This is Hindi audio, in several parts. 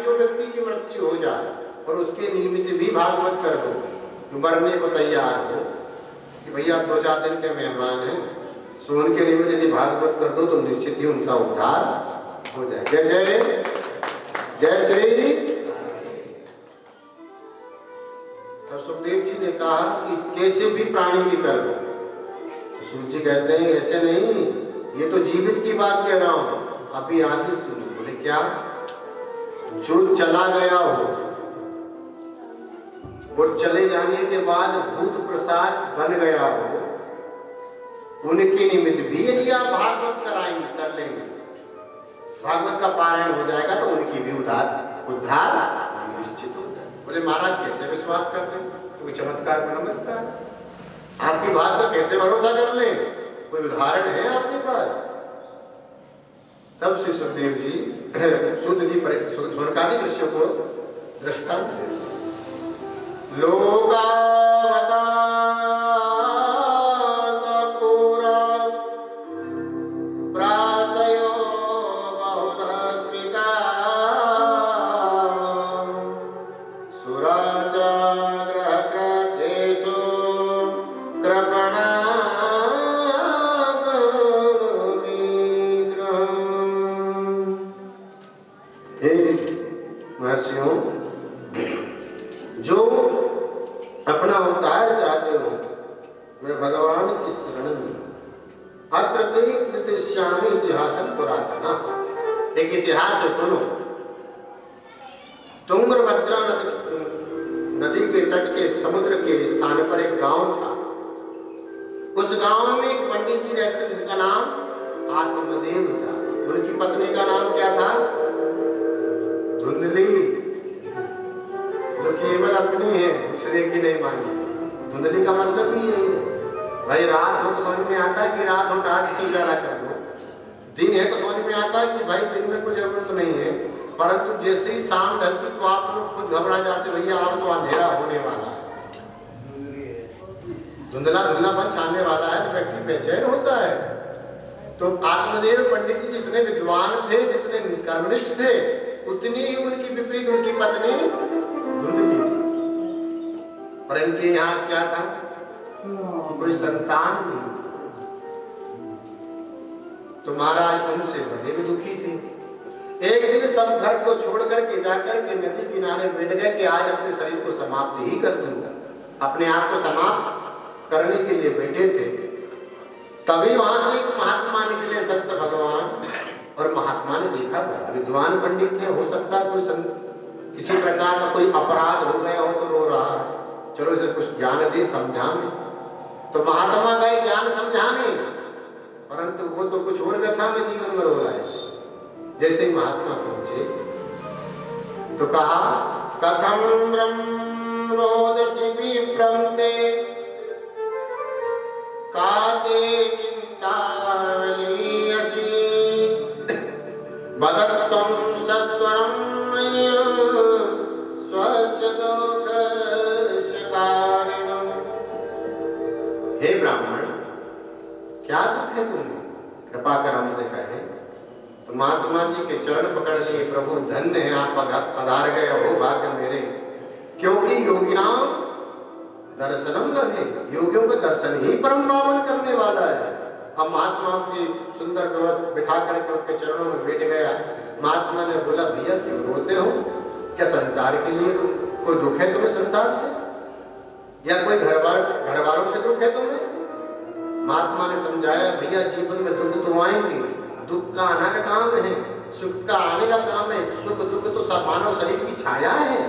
जो व्यक्ति की मृत्यु हो जाए और उसके निमित्त भी भागवत कर दो, जो मरने को तैयार हो कि भैया 2-4 दिन के मेहमान हैं, सो उनके निमित्त यदि भागवत कर दो तो निश्चित ही उनका उद्धार हो जाए। जय जय जय श्री। तो सुखदेव जी ने कहा कि कैसे भी प्राणी भी कर दो। सूर्य जी कहते हैं ऐसे नहीं, ये तो जीवित की बात कह रहा हूं, अभी आगे सुनो। बोले क्या? जो चला गया हो और चले जाने के बाद भूत प्रसाद बन गया हो, उनके निमित्त भी यदि आप भागवत कराएंगे, कर लेंगे, भागवत का पारायण हो जाएगा तो उनकी भी उद्धार निश्चित होता है। बोले महाराज कैसे विश्वास करते हैं? कोई चमत्कार का नमस्कार, आपकी बात का कैसे भरोसा कर लें? कोई उदाहरण है आपके पास? तब श्री सुखदेव जी सूत जी स्वर्गादि ऋषियों को दृष्टांत दे, लोकावतार जो अपना उद्धार चाहते हो वे भगवान की शरण में अत्र ते कृतश्यामि इतिहासं पुरातना। एक इतिहास है, सुनो। तुंगभद्रा नदी के तट के समुद्र के स्थान पर एक गांव था। उस गांव में एक पंडित जी रहते थे जिसका नाम आत्मदेव था। उनकी पत्नी का नाम क्या था? धुंधली, जो केवल अपनी है, दूसरे की नहीं मानी। धुंधली का मतलब ही है भाई, रात हो तो समझ में आता है कि रात हो, रात से उजाला कर दो। दिन है तो समझ में आता है कि भाई दिन में कोई जरूरत नहीं है, परंतु जैसे ही शाम ढलती तो आप लोग खुद घबरा जाते, भैया अब तो अंधेरा होने वाला है, धुंधलापन छाने वाला है, तो व्यक्ति बेचैन होता है। तो आत्मदेव पंडित जी जितने विद्वान थे, जितने कर्मनिष्ठ थे, उतनी ही उनकी विपरीत उनकी पत्नी धुंधली थी। और इनके यहाँ क्या था? कोई संतान नहीं। तो महाराज उनसे बड़े भी दुखी थे। एक दिन सब घर को छोड़ करके जाकर के नदी किनारे बैठ गए कि आज अपने शरीर को समाप्त ही कर दूंगा। अपने आप को समाप्त करने के लिए बैठे थे। तभी वहां से एक महात्मा निकले, संत भगवान। और महात्मा ने देखा बड़ा विद्वान पंडित है, हो सकता है कोई किसी प्रकार का कोई अपराध हो गया हो तो रो रहा है, चलो इसे कुछ ज्ञान दे, समझाने। तो महात्मा गए ज्ञान समझाने, परंतु वो तो कुछ और व्यथा में जीवन में रो रहा है। जैसे ही महात्मा पहुंचे तो कहा, कथम ब्रह्म रोदसी विप्रंते काते चिंतावलीयसी बदत्वं सत्वरं स्वस्य दोषस्य कारणम्। हे ब्राह्मण, क्या दुख है तुम्हें? कृपा कर हमसे कहे। तो महात्मा जी के चरण पकड़ लिए, प्रभु धन्य है आप पधार गए हो, भाग्य मेरे, क्योंकि योगिनाम दर्शनम लगे, योगियों का दर्शन ही परम पावन करने वाला है। अब महात्मा की सुंदर व्यवस्था बिठा करके उनके चरणों में बैठ गया। महात्मा ने बोला, भैया क्यों रोते हो? क्या संसार के लिए कोई दुख है तुम्हें संसार से, या कोई घर वालों से दुख है तुम्हें? महात्मा ने समझाया, भैया जीवन में दुख तो आएंगे, दुख का आना का काम है, सुख का आने का काम है। सुख दुख तो सब मानव शरीर की छाया है,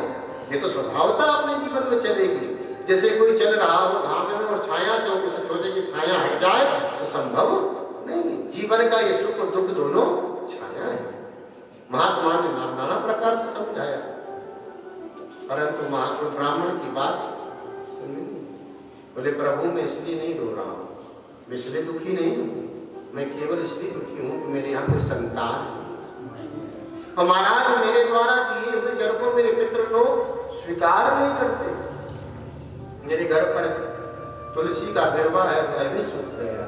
ये तो स्वभावतः अपने जीवन में चलेगी। जैसे कोई चल रहा हो घाम में और छाया से उसे सोचे कि छाया हट जाए तो संभव नहीं। जीवन का ये सुख और दुख दोनों छाया है। महात्मा ने नाना प्रकार से समझाया, परंतु महात्मा ब्राह्मण की बात बोले, प्रभु मैं इसलिए नहीं रो रहा हूँ, मैं इसलिए दुखी नहीं हूँ, मैं केवल इसलिए दुखी हूँ कि मेरे यहाँ कोई संतान है। और महाराज मेरे द्वारा दिए हुए जल को मेरे मित्र को स्वीकार नहीं करते। मेरे घर पर तुलसी का बिरवा है, वह भी सूख गया।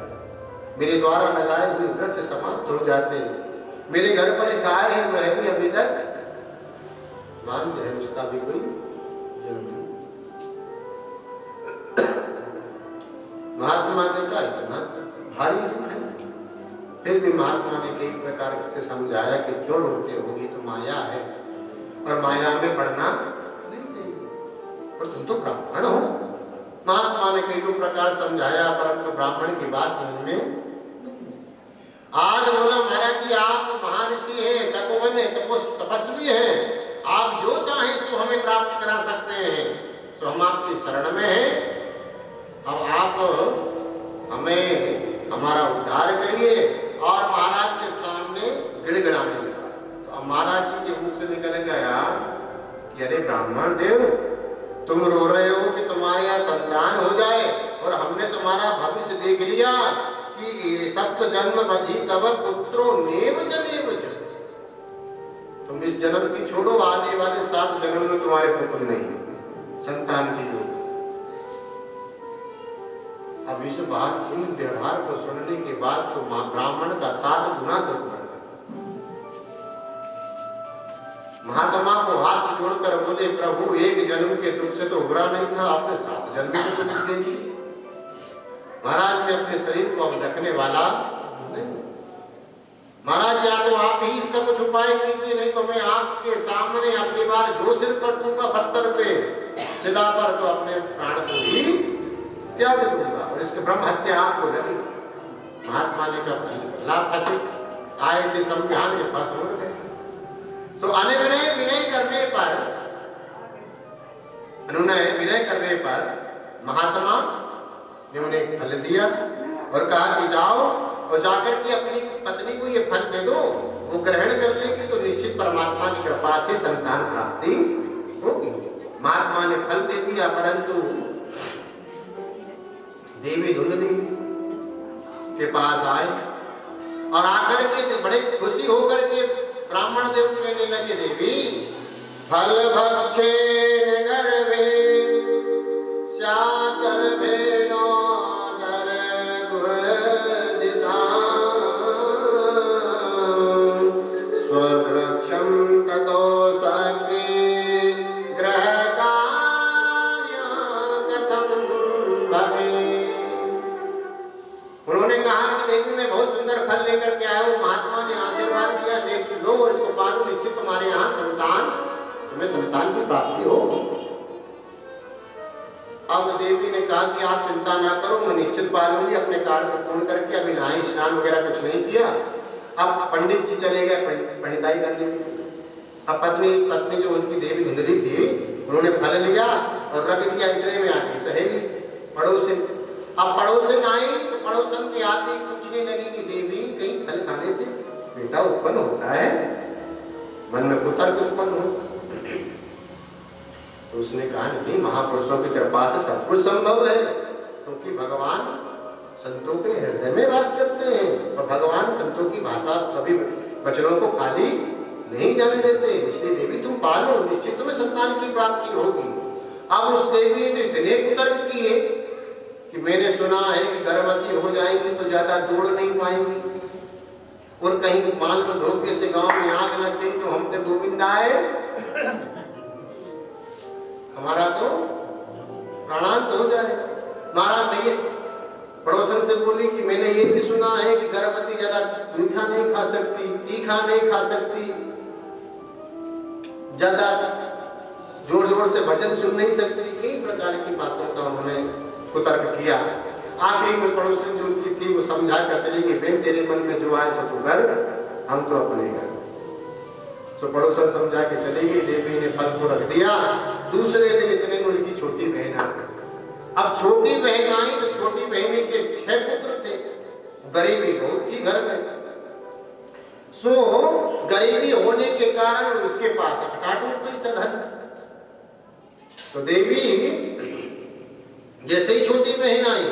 मेरे द्वारा लगाए हुए वृक्ष समाप्त हो जाते। मेरे घर पर एक गाय है, वह भी अभी तक भगवान जो है उसका भी कोई जन्म नहीं। महात्मा ने कहा इतना भारी दुख है, फिर भी महात्मा ने कई प्रकार से समझाया कि क्यों रोते हो, ये तो माया है और माया में पड़ना नहीं चाहिए, पर तुम तो ब्राह्मण हो। महात्मा ने कई प्रकार समझाया, परंतु ब्राह्मण की बात समझ में आज बोला महाराज जी आप महर्षि हैं, तपोवन है, तपस्वी हैं, आप जो चाहें सो हमें प्राप्त करा सकते हैं, सो हम आपकी शरण में हैं। अब आप हमें हमारा उद्धार करिए। और महाराज के सामने गिड़गिड़ाने लगा। तो अब महाराज जी के मुख से निकल गया कि अरे ब्राह्मण देव, तुम रो रहे हो कि तुम्हारे यहाँ संतान हो जाए, और हमने तुम्हारा भविष्य देख लिया कि सप्त जन्म बधी तब पुत्रो नेव जनेव च। तुम इस जन्म की छोड़ो, आने वाले 7 जन्म में तुम्हारे पुत्र नहीं, संतान की जो। अब इस बात इन व्यवहार को सुनने के बाद तो ब्राह्मण का 7 गुना दुख बढ़ गया। महात्मा को हाथ जोड़कर बोले प्रभु एक जन्म के दुख से तो उबरा नहीं था, आपने 7 जन्म के दुख दे दिए। महाराज ने अपने शरीर को अब रखने वाला नहीं। महाराज या तो आप ही इसका कुछ उपाय कीजिए, नहीं तो मैं आपके सामने अपनी बार जो सिर पर दूंगा पत्थर पे शिला पर, तो अपने प्राण को ही त्याग दूंगा और इसके ब्रह्म हत्या आपको लगी। महात्मा ने कहा लाभ फंसे आए थे समझाने, फंस हो गए। सो अनुनय विनय करने पर, अनुनय विनय करने पर महात्मा ने उन्हें फल दिया और कहा कि जाओ और जाकर के अपनी पत्नी को ये फल दे दो, वो ग्रहण कर लेगी तो निश्चित परमात्मा की कृपा से संतान प्राप्ति होगी। महात्मा ने फल दे दिया, परंतु देवी धुंधली के पास आए और आकर के बड़े खुशी होकर के ब्राह्मण देव कहने लगे देवी फल भक्षे गर्भे गर्भे स्ववृक्षं ततो सखी ग्रह कार्य कथं भवे। उन्होंने कहा कि देवी मैं बहुत सुंदर फल लेकर के आया हूँ, महात्मा ने आशीर्वाद दिया, लेकिन लो और इसको पालो, निश्चित तुम्हारे यहाँ तुम्हें संतान की प्राप्ति होगी। अब देवी ने कहा कि आप चिंता ना करो, मैं निश्चित पालूंगी। अपने कार्य को पूर्ण करके अभी नहाई स्नान वगैरह कुछ नहीं किया। अब पंडित जी चले गए पंडिताई करने। अब पत्नी जो उनकी देवी धुंधली थी, उन्होंने फल लिया और रख दिया इतने में आके सहेली पड़ोसिन। अब पड़ोसिन आई तो पड़ोसन के आते पूछने लगी कि देवी कहीं फल खाने से बेटा उत्पन्न होता है, मन में कुतर्क उत्पन्न हो। तो उसने कहा नहीं, महापुरुषों की कृपा से सब कुछ संभव है, क्योंकि भगवान संतों के हृदय में वास करते हैं और भगवान संतों की भाषा कभी वचनों को खाली नहीं जाने देते। इसलिए देवी तुम पालो, निश्चित तुम्हें संतान की प्राप्ति होगी। अब उस देवी ने इतने कुतर्क किए कि मैंने सुना है कि गर्भवती हो जाएंगी तो ज्यादा दौड़ नहीं पाएंगी, और कहीं मान लो धोखे से गांव में आग लग गई तो हम तो गोविंद आए, हमारा तो प्राणांत हो जाएगा। महाराज ने पड़ोसन से बोली कि मैंने ये भी सुना है कि गर्भवती ज्यादा मीठा नहीं खा सकती, तीखा नहीं खा सकती, ज्यादा जोर जोर से भजन सुन नहीं सकती। कई प्रकार की बातों का उन्होंने कुतर्क किया। आखिरी में पड़ोसन जो उनकी थी वो समझा कर चली कि बेन तेरे मन में जो आए सो तू कर, हम तो अपने घर। सो पड़ोसन समझा के चली गई। देवी ने फल को रख दिया। दूसरे दिन इतने में उनकी छोटी बहन आ गई। अब छोटी बहन आई तो छोटी बहन के 6 पुत्र थे, गरीबी बहुत थी घर में। सो गरीबी होने के कारण उसके पास अटाटूट पैसा धन। तो देवी जैसे ही छोटी बहन आई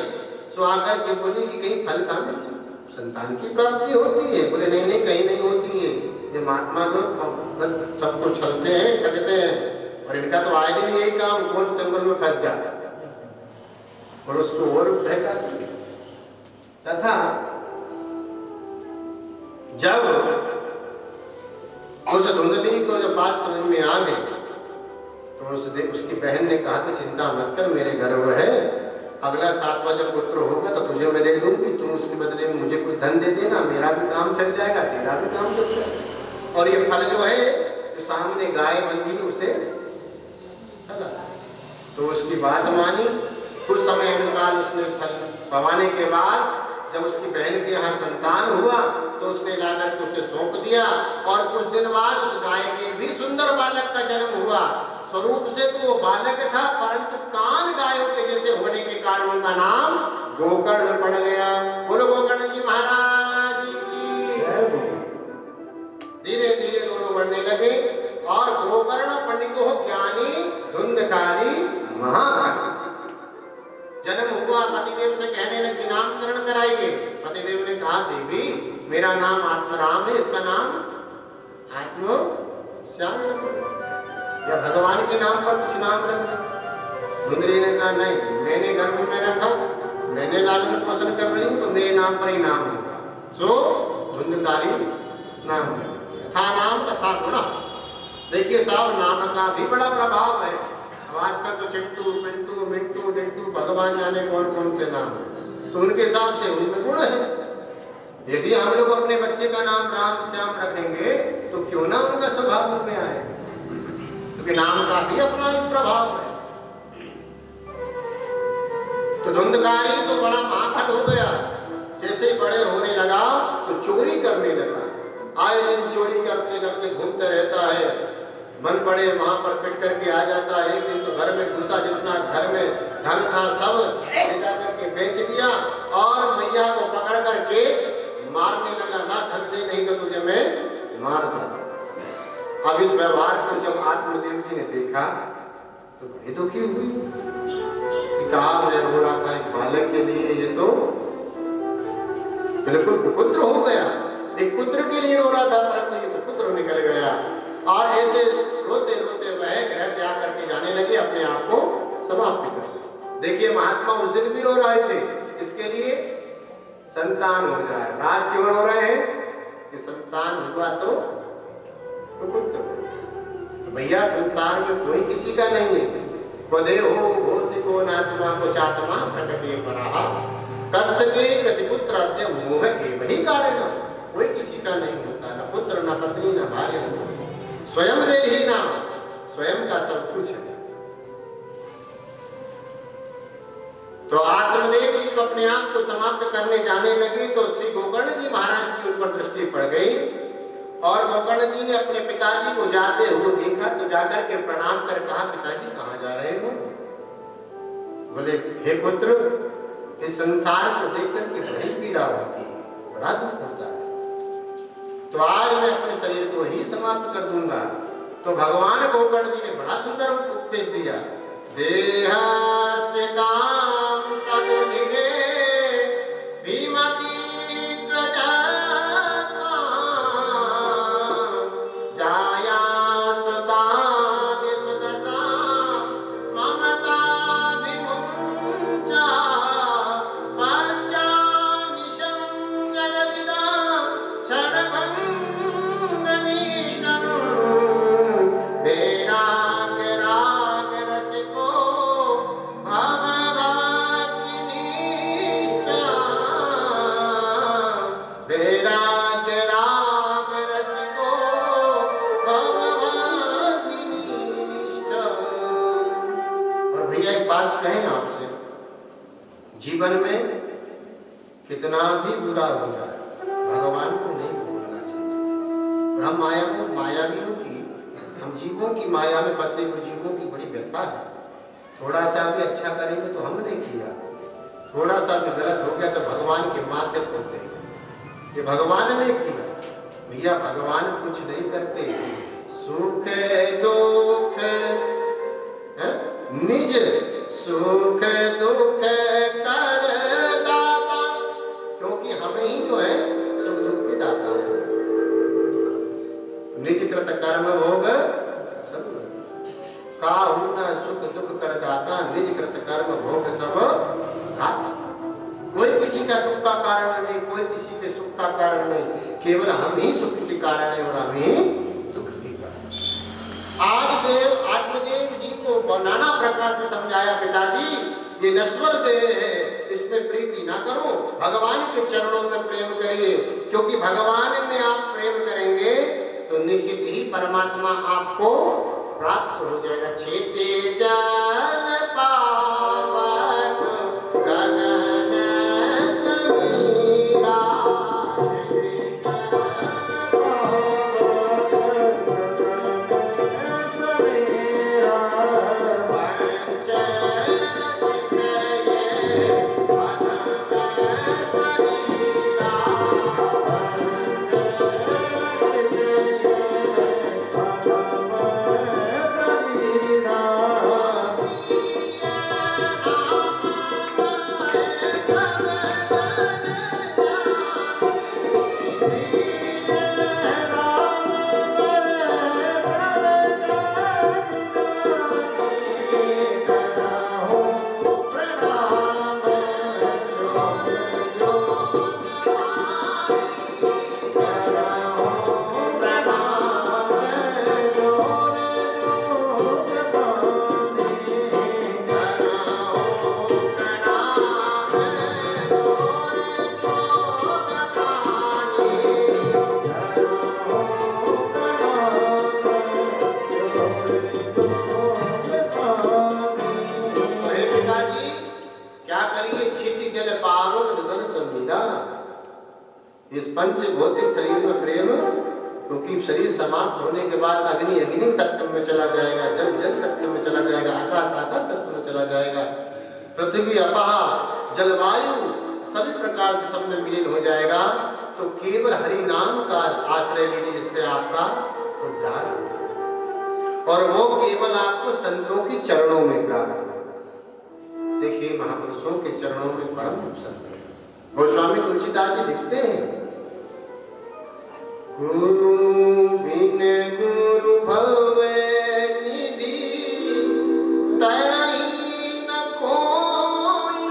सो आकर के बोली कि कहीं फल खाने से संतान की प्राप्ति होती है। बोले नहीं नहीं, कहीं नहीं होती है, ये महात्मा लोग बस सबको छलते हैं, ठगते हैं, और इनका तो आए दिन यही काम, कौन जंगल में फंस जाता और उसको और ठगा। तथा जब उस धुंधली को जब बात समझ में आ गई तो उसकी बहन ने कहा कि चिंता मत कर, मेरे गर्भ है, अगला 7वां जब पुत्र होगा तो तुझे मैं दे दूंगी, तुम उसके बदले में मुझे कुछ धन दे देना, मेरा भी काम चल जाएगा, तेरा भी काम चल जाएगा। और ये फल जो है जो सामने गाय बंधी उसे चला। तो उसकी बात मानी। कुछ समय अनुकाल उसने फल पवाने के बाद जब उसकी बहन के यहाँ संतान हुआ तो उसने लाकर के उसे सौंप दिया। और कुछ दिन बाद उस गाय के भी सुंदर बालक का जन्म हुआ। स्वरूप से तो वो बालक था, परंतु कान गायों के जैसे होने के कारण उनका नाम गोकर्ण पड़ गया। बोलो गोकर्ण जी महाराज की। धीरे धीरे दोनों बढ़ने लगे और गोकर्ण पंडितो ज्ञानी धुंधकारी महाभागी। जन्म हुआ, पतिदेव से कहने लगे नामकरण कराइए। पतिदेव ने कहा देवी मेरा नाम आत्मराम है, इसका नाम आत्म श्याम या भगवान के नाम पर कुछ नाम रख दो। सुंदरी ने कहा नहीं, मैंने गर्भ में रखा, मैंने लालन पोषण कर रही हूँ, तो मेरे नाम पर ही नाम होगा। सो धुंधकारी नाम था, नाम तथा गुण। देखिए साहब, नाम का भी बड़ा प्रभाव है। आजकल तो चिंटू पिंटू मिंटू डिंटू भगवान जाने कौन कौन से नाम है, तो उनके हिसाब से उनमें गुण है। यदि हम लोग अपने बच्चे का नाम राम श्याम रखेंगे तो क्यों ना उनका स्वभाव में आए, क्योंकि नाम का भी अपना एक प्रभाव है। तो धुंधकारी तो बड़ा माखट हो गया। जैसे ही बड़े होने लगा तो चोरी करने लगा। आए दिन चोरी करते करते घूमते रहता है। मन पड़े वहां पर पिट करके आ जाता है। एक दिन तो घर में घुसा, जितना घर में धन था सब ले जा करके बेच दिया और मैया को पकड़ कर केस मारने लगा। ना धन दे, नहीं तो तुझे मैं मार दूंगा। अब इस व्यवहार को जब आत्मदेव जी ने देखा तो बड़ी दुखी हुई कि कहा मुझे रो रहा था एक बालक के लिए, ये तो बिल्कुल कुपुत्र हो गया। एक पुत्र के लिए रो रहा था परंतु ये कुपुत्र निकल गया। और ऐसे रोते रोते वह ग्रह त्याग करके जाने लगे, अपने आप को समाप्त कर। देखिए महात्मा उस दिन भी रो रहे थे, इसके लिए संतान हो जाए। आज क्यों रो रहे हैं कि संतान हुआ तो पुत्र। तो भैया संसार में कोई किसी का नहीं है। पदे हो भौतिको नात्मा को चात्मा प्रकटे पराहा कस्य के गति पुत्र अद्य मोह एव ही कारण। कोई किसी का नहीं होता, न पुत्र न पत्नी न भार्य, स्वयं दे ही नाम, स्वयं का सब कुछ है। तो आत्मदेव जी अपने आप को समाप्त करने जाने लगे तो श्री गोकर्ण जी महाराज की ऊपर दृष्टि पड़ गई। और गोकर्ण जी ने अपने पिताजी को जाते हुए देखा तो जाकर के प्रणाम कर कहा पिताजी कहाँ जा रहे हो? बोले हे पुत्र, इस संसार को देख करके बड़ी पीड़ा होती है, बड़ा दुख होता है, तो आज मैं अपने शरीर को ही समाप्त कर दूंगा। तो भगवान गोकर्ण जी ने बड़ा सुंदर उपदेश दिया। देहस्थितां सदुनिरे भीमति कहें आपसे, जीवन में कितना भी बुरा हो जाए भगवान को नहीं भूलना चाहिए। और हम मायावियों की, हम जीवों की माया में फंसे हुए जीवों की बड़ी व्यथा है। थोड़ा सा भी अच्छा करेंगे तो हमने किया, थोड़ा सा भी गलत हो गया तो भगवान के माथे खोलते हैं, ये भगवान ने किया। भैया भगवान कुछ नहीं करते, सुख दुख निज सुख दुख कर दाता, क्योंकि हमें ही जो है सुख दुख के दाता है। निज कृत कर्म भोग सब काहू न सुख दुख कर दाता, निज कृत कर्म भोग सब दाता। कोई किसी का दुख का कारण नहीं, कोई किसी के सुख का कारण नहीं, केवल हम ही सुख के कारण है और हम ही दुख के कारण। आज देव आत्मदेव जी प्रकार से समझाया, पिताजी ये नश्वर देह है, इसमें प्रीति ना करो, भगवान के चरणों में प्रेम करिए, क्योंकि भगवान में आप प्रेम करेंगे तो निश्चित ही परमात्मा आपको प्राप्त हो जाएगा। छेते जल पावक गगन समीरा, इस पंच भौतिक शरीर में प्रेम, क्योंकि शरीर समाप्त होने के बाद अग्नि अग्नि तत्व में चला जाएगा, जल जल तत्व में चला जाएगा, आकाश आकाश तत्व में चला जाएगा, पृथ्वी अपाह जलवायु सभी प्रकार से सब में विलीन हो जाएगा। तो केवल हरि नाम का आश्रय लीजिए, जिससे आपका उद्धार हो, और वो केवल आपको संतों के चरणों में प्राप्त हो। देखिए महापुरुषों के चरणों में परम अवसर है। गोस्वामी तुलसीदास जी लिखते हैं, गुरु बिन गुरु भवे निधि, तरई न कोई,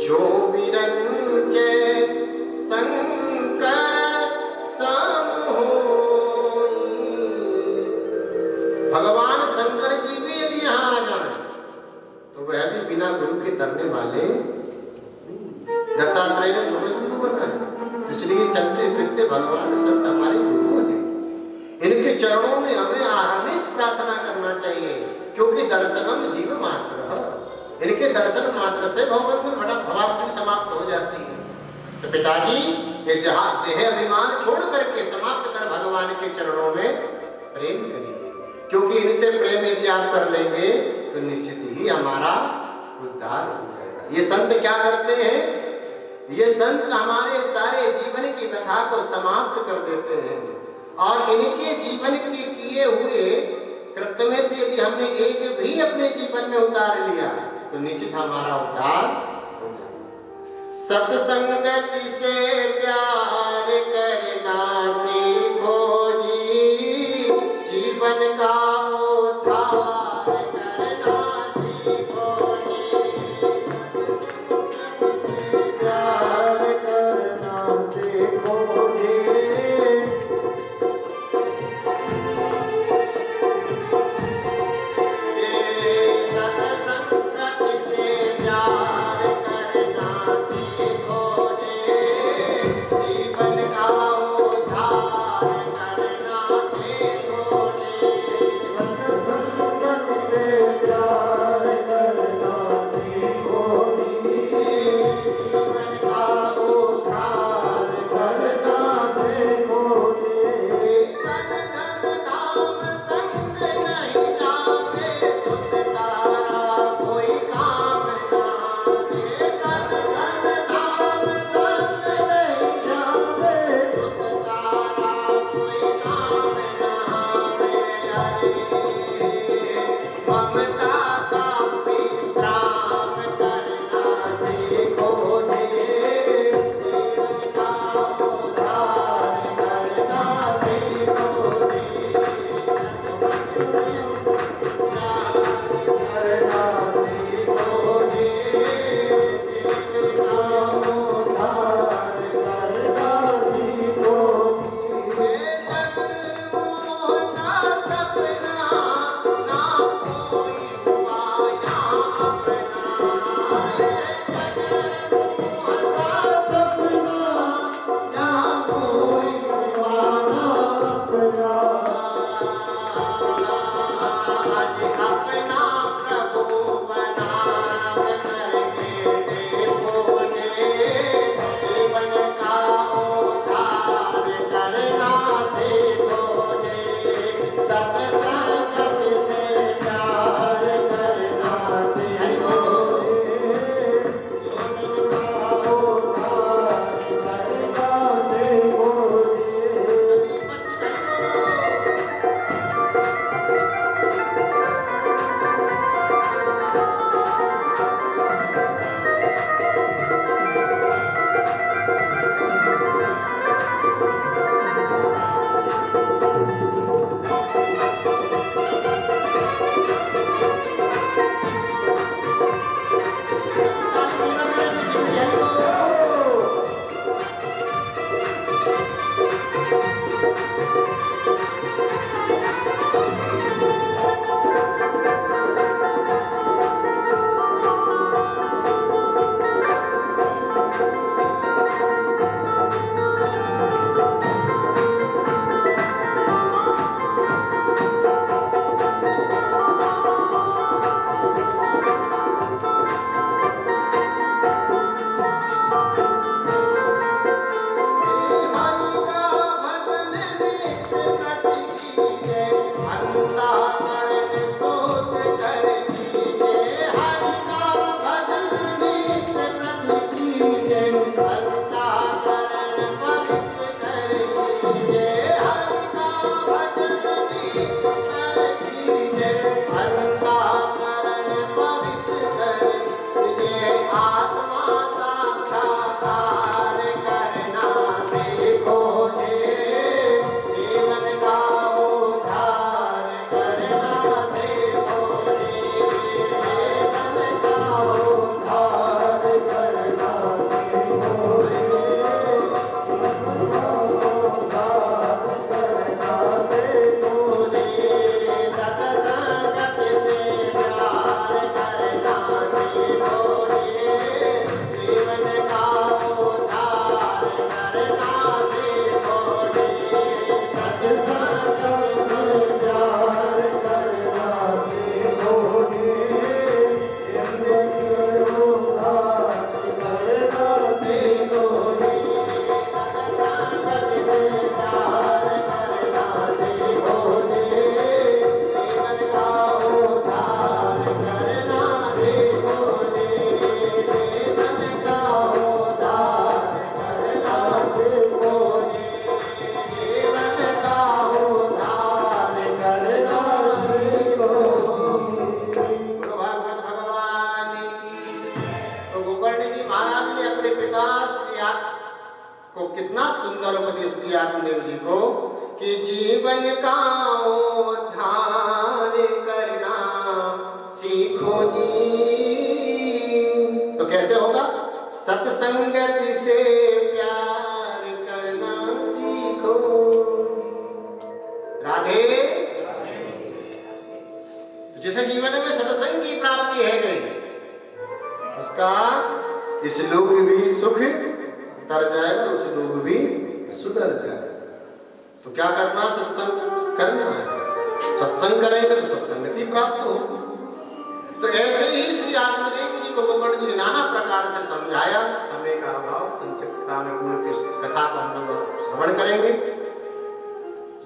जो बिरंचे शंकर सम होई। भगवान शंकर जी भी यदि यहाँ आ जाए तो वह भी बिना गुरु के तरने वाले। दत्तात्रेय ने 24 गुरु बनाए, इसलिए चलते फिरते भगवान संत हमारे गुरु हैं। इनके चरणों में हमें अहर्निश प्रार्थना करना चाहिए, क्योंकि दर्शनम जीव मात्र, इनके दर्शन मात्र से भवबंधन भवाब्धि समाप्त हो जाती है। तो पिताजी ये देह अभिमान छोड़ करके समाप्त कर भगवान के चरणों में प्रेम करिए, क्योंकि इनसे प्रेम यदि आप कर लेंगे तो निश्चित ही हमारा उद्धार हो जाएगा। ये संत क्या करते हैं? ये संत हमारे सारे जीवन की व्यथा को समाप्त कर देते हैं, और इनके जीवन के किए हुए कृत्य में से यदि हमने एक भी अपने जीवन में उतार लिया तो निश्चित हमारा उद्धार हो जाएगा। सत्संगति से प्यार करना सीखो जी, जीवन का उद्धार करना सीखो जी, प्यार करना सीखो जी। सत्संगति से प्यार करना सीखो जी, जीवन का जीवन का उद्धार करना सीखो जी। तो कैसे होगा? सत्संगत से प्यार करना सीखो। राधे। जिसे जीवन में सत्संग की प्राप्ति है गई, उसका इस लोक भी सुख तर जाएगा, उस लोक भी सुधर जाएगा। तो क्या करना? सत्संग करना है। सत्संग करेंगे तो सत्संगति प्राप्त होगी। तो ऐसे ही श्री आत्मदेव जी को गोकर्ण जी ने नाना प्रकार से समझाया। समय का अभाव, संक्षिप्तता में गुण की कथा को हम लोग श्रवण करेंगे।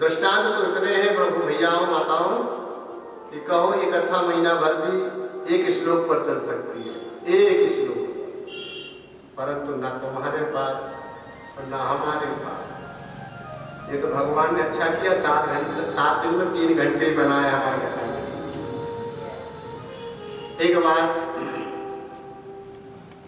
दृष्टांत तो इतने हैं प्रभु भैयाओं माताओं कि कहो ये कथा महीना भर भी एक श्लोक पर चल सकती है, एक श्लोक, परंतु न तुम्हारे पास और न हमारे पास। ये तो भगवान ने अच्छा किया, 7 दिन में 3 घंटे बनाया हमारे कथा। एक बार